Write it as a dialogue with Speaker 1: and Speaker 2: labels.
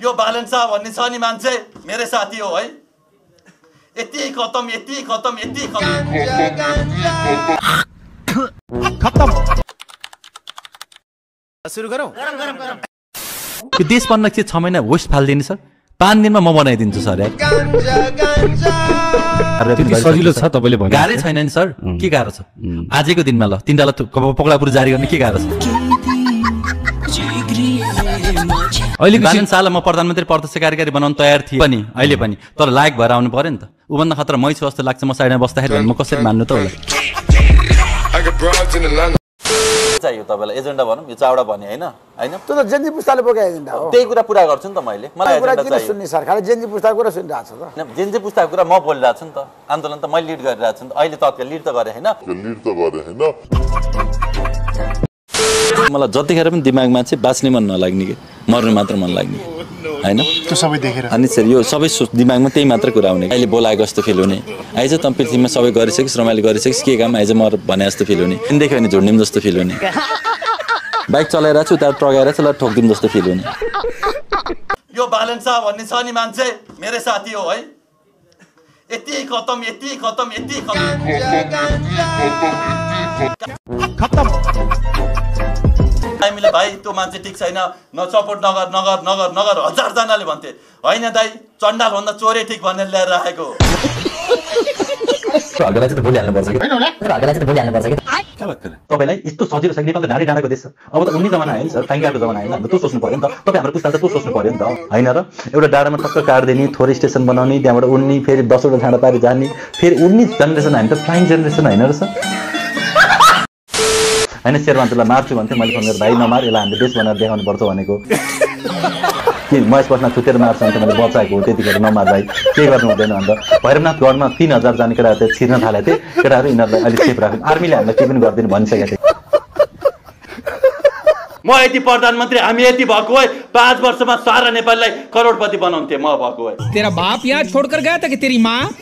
Speaker 1: यो बालन शाह भन्ने छ नि मान्छे मेरो साथी हो है। यति खतम
Speaker 2: सुरु गरौँ।
Speaker 3: यो देश बन्न के 6 महिना होस्ट फाल्दिनु सर, 5 दिनमा म बनाइदिन्छु सर।
Speaker 4: सजिलो छ तपाईले भने
Speaker 3: गाह्रै छैन नि सर, के गाह्रो छ आजको दिनमा? ल तिनवटा पक्रापुर जारी गर्ने के गाह्रो छ? अहिले बालन शाहलाई म प्रधानमन्त्री प्रत्यक्ष कार्यकारी बनाउन तयार थिएँ पनि अहिले पनि, तर लायक भएर आउनु पर्यो नि त। उभन्दा खतरा मै छु जस्तो लाग्छ म साइडमा बस्दाखेरि, म कसरी मान्नु त होला?
Speaker 1: चाहियो तपाईलाई एजेन्डा भनौँ, यो चावडा भने हैन हैन,
Speaker 5: त्यो त जेन्जी पुस्ताले बोकेको एजेन्डा हो।
Speaker 1: त्यही कुरा पुरा गर्छु नि त मैले। मलाई एजेन्डा चाहियो।
Speaker 5: सुन्ने सरकारले जेन्जी पुस्ताको कुरा सुनिरहेको छ त।
Speaker 1: जेन्जी पुस्ताको कुरा म बोलिरहेको छु नि त। आन्दोलन त मैले लिड गरिरहेको छु नि त। अहिले तत्काल लिड त गरे हैन। मलाई जतिखेर पनि दिमागमा चाहिँ बाँच्ने मन नलाग्ने के मर्नु मात्र मन लाग्ने हैन।
Speaker 2: त्यो सबै देखेर
Speaker 1: अनि सर यो सबै दिमागमा त्यही मात्र कुरा आउने। अहिले बोलाएको जस्तो फिल हुने, आइज त पृथ्वीमा सबै गरिसकिस्, रमाइलो गरिसकिस्, के काम आइज म भने जस्तो फिल हुने, देख्यो भने झुड्निम जस्तो फिल हुने, बाइक चलाइरहेको छु त्यहाँ टगाइरहेको छु ल ठोक्दिम जस्तो फिल हुने। यो बालन शाह भन्ने छ नि मान्छे मेरो साथी हो है। यति खतम हामीले भाइ त्यो मान्छे ठिक छैन, न सपोर्ट नगर 1000 जनाले भन्थे होइन दाइ, चण्डाल भन्दा चोरे ठिक भनेर ल्याएर राखेको हो।
Speaker 3: तपाईलाई यस्तो सजिलो छ? नेपाल त ढाडे डाँडाको देश छ। अब त उनी जमाना होइन सर, फ्याङ्कारको जमाना होइन। त्यो सोच्नु पर्यो नि त, तपाईँ हाम्रो पुस्ताले त त्यो सोच्नु पर्यो नि त होइन र? एउटा डाँडामा टक्क काट्दिने, थोरै स्टेसन बनाउने, त्यहाँबाट उड्ने, फेरि 10वटा डाँडा पारि जाने, फेरि उड्ने जेनेरेसन हामी त फ्लाइङ जेनेरेसन होइन र सर होइन। शेरबहादुरलाई मार्छु भन्थ्यो, मैले फोन गरेर भाइ नमार, यसलाई हामीले देश बनाएर देखाउनु पर्छ भनेको। कि महेश बस्ना छुटेर मार्छु भन्थ्यो, मैले बचाएको हो त्यतिखेर, नमार भाइ के गर्नु हुँदैन भन्दा। भैरवनाथगढमा 3000 जाने केटाहरू चाहिँ छिर्न थालेको थिए, केटाहरू यिनीहरूलाई अहिले सेफ राख्नु, आर्मीले हामीलाई के पनि गरिदिनु भनिसकेको थियो। म यति प्रधानमन्त्री हामी यति भएको भए 5 वर्षमा सारा नेपाललाई करोडपति बनाउँथे म भएको भए।
Speaker 4: तेरा बाप यहाँ छोडकर गया था कि तेरी माँ?